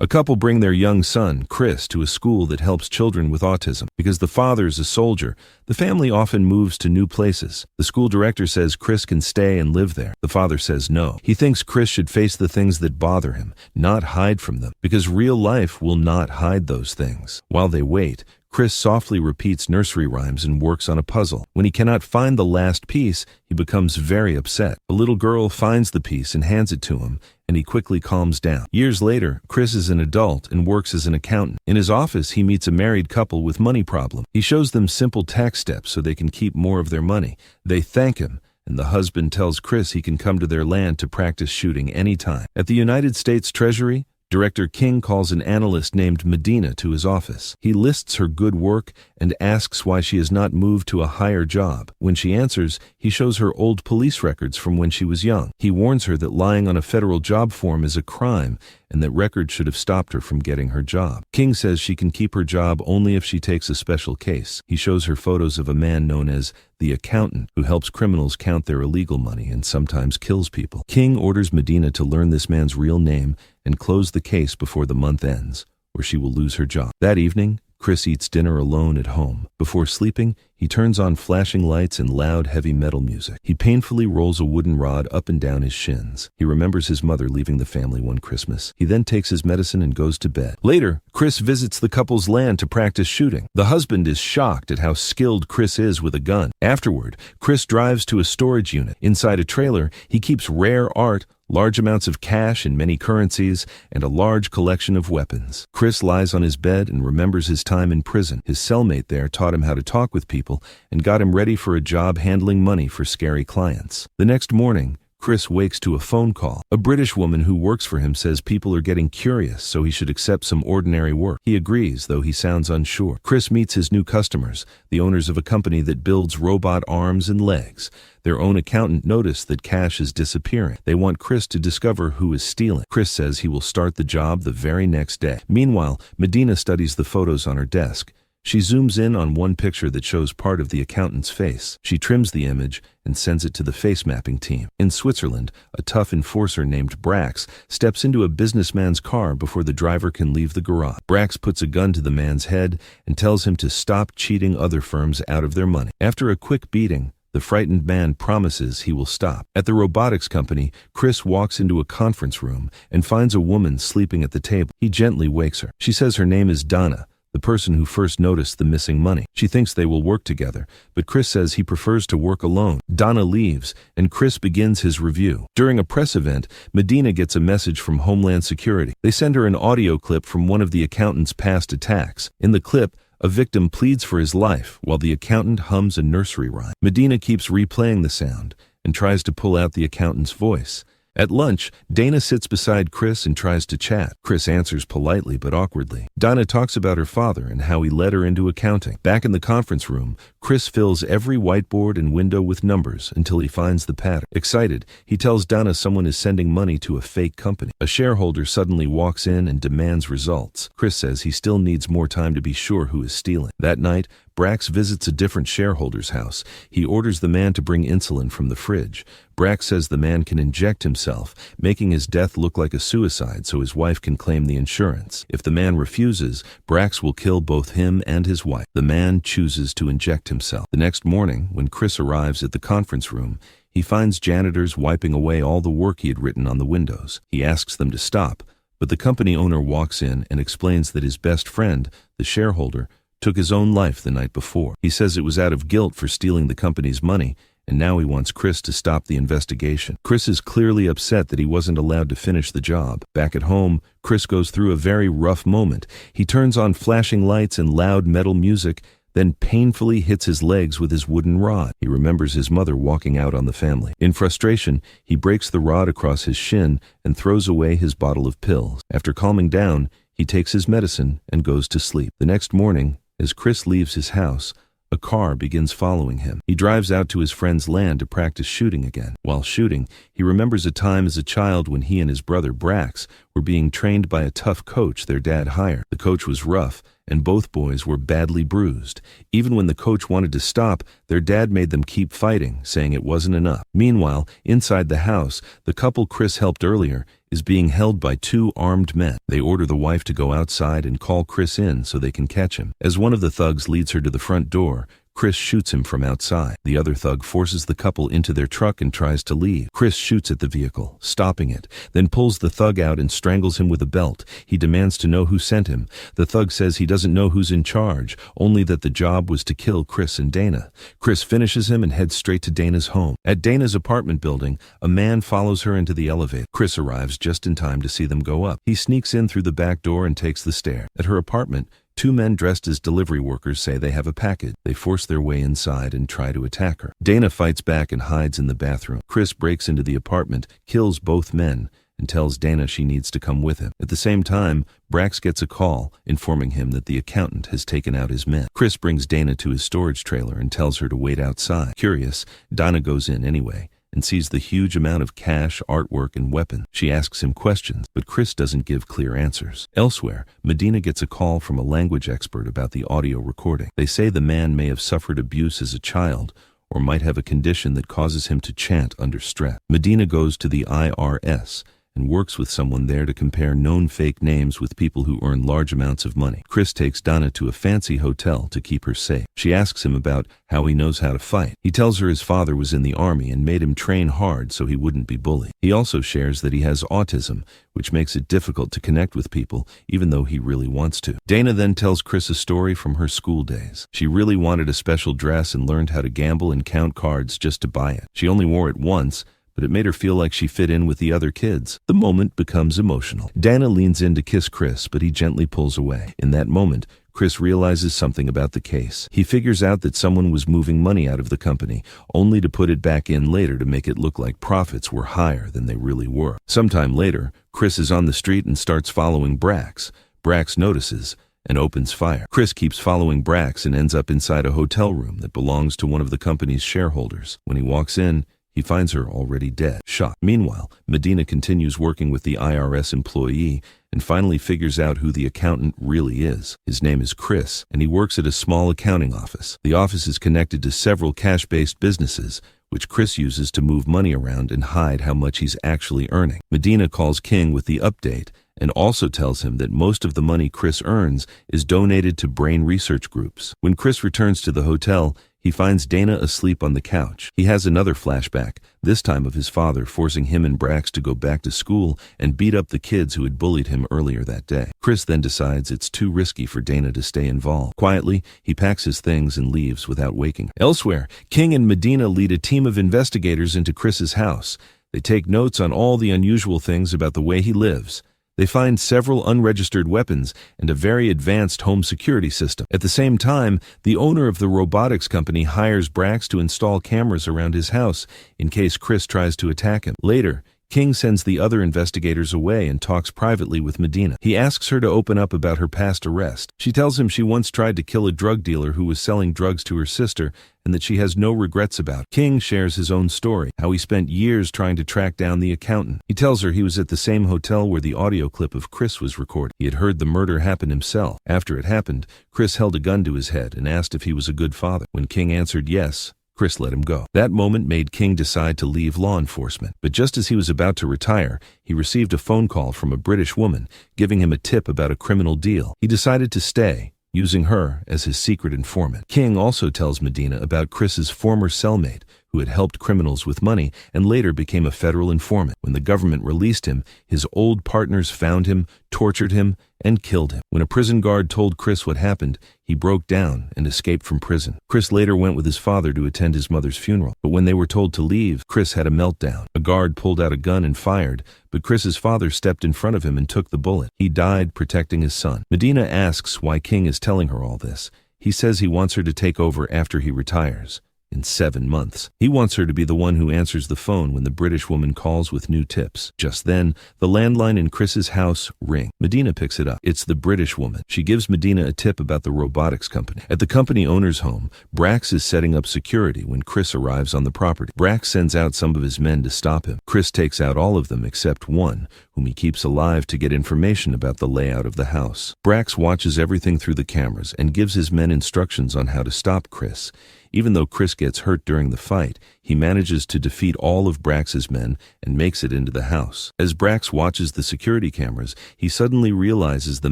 A couple bring their young son, Chris, to a school that helps children with autism. Because the father is a soldier, the family often moves to new places. The school director says Chris can stay and live there. The father says no. He thinks Chris should face the things that bother him, not hide from them, because real life will not hide those things. While they wait, Chris softly repeats nursery rhymes and works on a puzzle. When he cannot find the last piece, he becomes very upset. A little girl finds the piece and hands it to him, and he quickly calms down. Years later, Chris is an adult and works as an accountant. In his office, he meets a married couple with money problems. He shows them simple tax steps so they can keep more of their money. They thank him, and the husband tells Chris he can come to their land to practice shooting anytime. At the United States Treasury, Director King calls an analyst named Medina to his office. He lists her good work and asks why she has not moved to a higher job. When she answers, he shows her old police records from when she was young. He warns her that lying on a federal job form is a crime and that records should have stopped her from getting her job. King says she can keep her job only if she takes a special case. He shows her photos of a man known as the accountant who helps criminals count their illegal money and sometimes kills people. King orders Medina to learn this man's real name and close the case before the month ends, or she will lose her job. That evening, Chris eats dinner alone at home. Before sleeping, he turns on flashing lights and loud heavy metal music. He painfully rolls a wooden rod up and down his shins. He remembers his mother leaving the family one Christmas. He then takes his medicine and goes to bed. Later, Chris visits the couple's land to practice shooting. The husband is shocked at how skilled Chris is with a gun. Afterward, Chris drives to a storage unit. Inside a trailer, he keeps rare art, large amounts of cash in many currencies, and a large collection of weapons. Chris lies on his bed and remembers his time in prison. His cellmate there taught him how to talk with people and got him ready for a job handling money for scary clients. The next morning, Chris wakes to a phone call. A British woman who works for him says people are getting curious, so he should accept some ordinary work. He agrees, though he sounds unsure. Chris meets his new customers, the owners of a company that builds robot arms and legs. Their own accountant noticed that cash is disappearing. They want Chris to discover who is stealing. Chris says he will start the job the very next day. Meanwhile, Medina studies the photos on her desk. She zooms in on one picture that shows part of the accountant's face. She trims the image and sends it to the face mapping team. In Switzerland, a tough enforcer named Brax steps into a businessman's car before the driver can leave the garage. Brax puts a gun to the man's head and tells him to stop cheating other firms out of their money. After a quick beating, the frightened man promises he will stop. At the robotics company, Chris walks into a conference room and finds a woman sleeping at the table. He gently wakes her. She says her name is Donna, the person who first noticed the missing money. She thinks they will work together, but Chris says he prefers to work alone. Donna leaves, and Chris begins his review. During a press event, Medina gets a message from Homeland Security. They send her an audio clip from one of the accountant's past attacks. In the clip, a victim pleads for his life while the accountant hums a nursery rhyme. Medina keeps replaying the sound and tries to pull out the accountant's voice. At lunch, Dana sits beside Chris and tries to chat. Chris answers politely but awkwardly. Donna talks about her father and how he led her into accounting. Back in the conference room, Chris fills every whiteboard and window with numbers until he finds the pattern. Excited, he tells Donna someone is sending money to a fake company. A shareholder suddenly walks in and demands results. Chris says he still needs more time to be sure who is stealing. That night, Brax visits a different shareholder's house. He orders the man to bring insulin from the fridge. Brax says the man can inject himself, making his death look like a suicide so his wife can claim the insurance. If the man refuses, Brax will kill both him and his wife. The man chooses to inject himself. The next morning, when Chris arrives at the conference room, he finds janitors wiping away all the work he had written on the windows. He asks them to stop, but the company owner walks in and explains that his best friend, the shareholder, took his own life the night before. He says it was out of guilt for stealing the company's money, and now he wants Chris to stop the investigation. Chris is clearly upset that he wasn't allowed to finish the job. Back at home, Chris goes through a very rough moment. He turns on flashing lights and loud metal music, then painfully hits his legs with his wooden rod. He remembers his mother walking out on the family. In frustration, he breaks the rod across his shin and throws away his bottle of pills. After calming down, he takes his medicine and goes to sleep. The next morning, as Chris leaves his house, a car begins following him. He drives out to his friend's land to practice shooting again. While shooting, he remembers a time as a child when he and his brother Brax were being trained by a tough coach their dad hired. The coach was rough, and both boys were badly bruised. Even when the coach wanted to stop, their dad made them keep fighting, saying it wasn't enough. Meanwhile, inside the house, the couple Chris helped earlier is being held by two armed men. They order the wife to go outside and call Chris in so they can catch him. As one of the thugs leads her to the front door, Chris shoots him from outside. The other thug forces the couple into their truck and tries to leave. Chris shoots at the vehicle, stopping it, then pulls the thug out and strangles him with a belt. He demands to know who sent him. The thug says he doesn't know who's in charge, only that the job was to kill Chris and Dana. Chris finishes him and heads straight to Dana's home. At Dana's apartment building, a man follows her into the elevator. Chris arrives just in time to see them go up. He sneaks in through the back door and takes the stairs. At her apartment, two men dressed as delivery workers say they have a package. They force their way inside and try to attack her. Dana fights back and hides in the bathroom. Chris breaks into the apartment, kills both men, and tells Dana she needs to come with him. At the same time, Brax gets a call informing him that the accountant has taken out his men. Chris brings Dana to his storage trailer and tells her to wait outside. Curious, Dana goes in anyway and sees the huge amount of cash, artwork, and weapons. She asks him questions, but Chris doesn't give clear answers. Elsewhere, Medina gets a call from a language expert about the audio recording. They say the man may have suffered abuse as a child or might have a condition that causes him to chant under stress. Medina goes to the IRS and works with someone there to compare known fake names with people who earn large amounts of money. Chris takes Dana to a fancy hotel to keep her safe. She asks him about how he knows how to fight. He tells her his father was in the army and made him train hard so he wouldn't be bullied. He also shares that he has autism, which makes it difficult to connect with people, even though he really wants to. Dana then tells Chris a story from her school days. She really wanted a special dress and learned how to gamble and count cards just to buy it. She only wore it once, but it made her feel like she fit in with the other kids. The moment becomes emotional. Dana leans in to kiss Chris, but he gently pulls away. In that moment, Chris realizes something about the case. He figures out that someone was moving money out of the company, only to put it back in later to make it look like profits were higher than they really were. Sometime later, Chris is on the street and starts following Brax. Brax notices and opens fire. Chris keeps following Brax and ends up inside a hotel room that belongs to one of the company's shareholders. When he walks in, he finds her already dead, shot. Meanwhile, Medina continues working with the IRS employee and finally figures out who the accountant really is. His name is Chris, and he works at a small accounting office. The office is connected to several cash-based businesses, which Chris uses to move money around and hide how much he's actually earning. Medina calls King with the update and also tells him that most of the money Chris earns is donated to brain research groups. When Chris returns to the hotel, he finds Dana asleep on the couch. He has another flashback, this time of his father forcing him and Brax to go back to school and beat up the kids who had bullied him earlier that day. Chris then decides it's too risky for Dana to stay involved. Quietly, he packs his things and leaves without waking her. Elsewhere, King and Medina lead a team of investigators into Chris's house. They take notes on all the unusual things about the way he lives. They find several unregistered weapons and a very advanced home security system. At the same time, the owner of the robotics company hires Brax to install cameras around his house in case Chris tries to attack him. Later, King sends the other investigators away and talks privately with Medina. He asks her to open up about her past arrest. She tells him she once tried to kill a drug dealer who was selling drugs to her sister and that she has no regrets about it. King shares his own story, how he spent years trying to track down the accountant. He tells her he was at the same hotel where the audio clip of Chris was recorded. He had heard the murder happen himself. After it happened, Chris held a gun to his head and asked if he was a good father. When King answered yes, Chris let him go. That moment made King decide to leave law enforcement. But just as he was about to retire, he received a phone call from a British woman giving him a tip about a criminal deal. He decided to stay, using her as his secret informant. King also tells Medina about Chris's former cellmate, who had helped criminals with money and later became a federal informant. When the government released him, his old partners found him, tortured him, and killed him. When a prison guard told Chris what happened, he broke down and escaped from prison. Chris later went with his father to attend his mother's funeral, but when they were told to leave, Chris had a meltdown. A guard pulled out a gun and fired, but Chris's father stepped in front of him and took the bullet. He died protecting his son. Medina asks why King is telling her all this. He says he wants her to take over after he retires. In 7 months. He wants her to be the one who answers the phone when the British woman calls with new tips. Just then, the landline in Chris's house rings. Medina picks it up. It's the British woman. She gives Medina a tip about the robotics company. At the company owner's home, Brax is setting up security when Chris arrives on the property. Brax sends out some of his men to stop him. Chris takes out all of them except one, whom he keeps alive to get information about the layout of the house. Brax watches everything through the cameras and gives his men instructions on how to stop Chris. Even though Chris gets hurt during the fight, he manages to defeat all of Brax's men and makes it into the house. As Brax watches the security cameras, he suddenly realizes the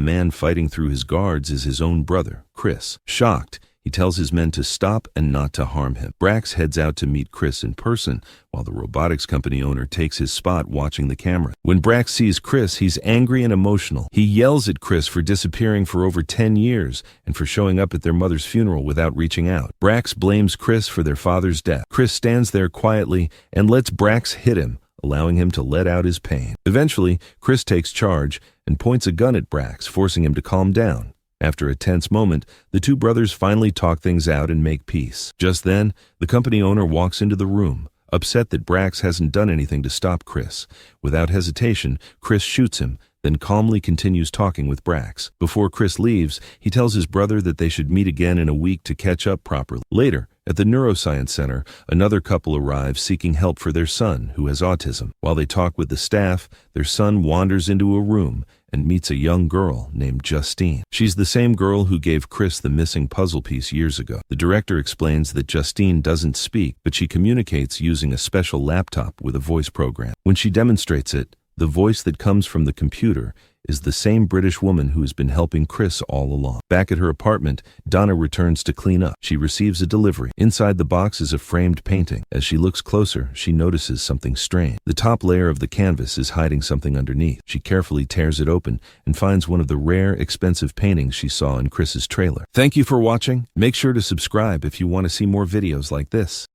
man fighting through his guards is his own brother, Chris. Shocked, he tells his men to stop and not to harm him. Brax heads out to meet Chris in person, while the robotics company owner takes his spot watching the camera. When Brax sees Chris, he's angry and emotional. He yells at Chris for disappearing for over 10 years and for showing up at their mother's funeral without reaching out. Brax blames Chris for their father's death. Chris stands there quietly and lets Brax hit him, allowing him to let out his pain. Eventually, Chris takes charge and points a gun at Brax, forcing him to calm down. After a tense moment, the two brothers finally talk things out and make peace. Just then, the company owner walks into the room, upset that Brax hasn't done anything to stop Chris. Without hesitation, Chris shoots him, then calmly continues talking with Brax. Before Chris leaves, he tells his brother that they should meet again in a week to catch up properly. Later, at the Neuroscience Center, another couple arrives seeking help for their son, who has autism. While they talk with the staff, their son wanders into a room and meets a young girl named Justine. She's the same girl who gave Chris the missing puzzle piece years ago. The director explains that Justine doesn't speak, but she communicates using a special laptop with a voice program. When she demonstrates it, the voice that comes from the computer is the same British woman who has been helping Chris all along. Back at her apartment, Donna returns to clean up. She receives a delivery. Inside the box is a framed painting. As she looks closer, she notices something strange. The top layer of the canvas is hiding something underneath. She carefully tears it open and finds one of the rare, expensive paintings she saw in Chris's trailer. Thank you for watching. Make sure to subscribe if you want to see more videos like this.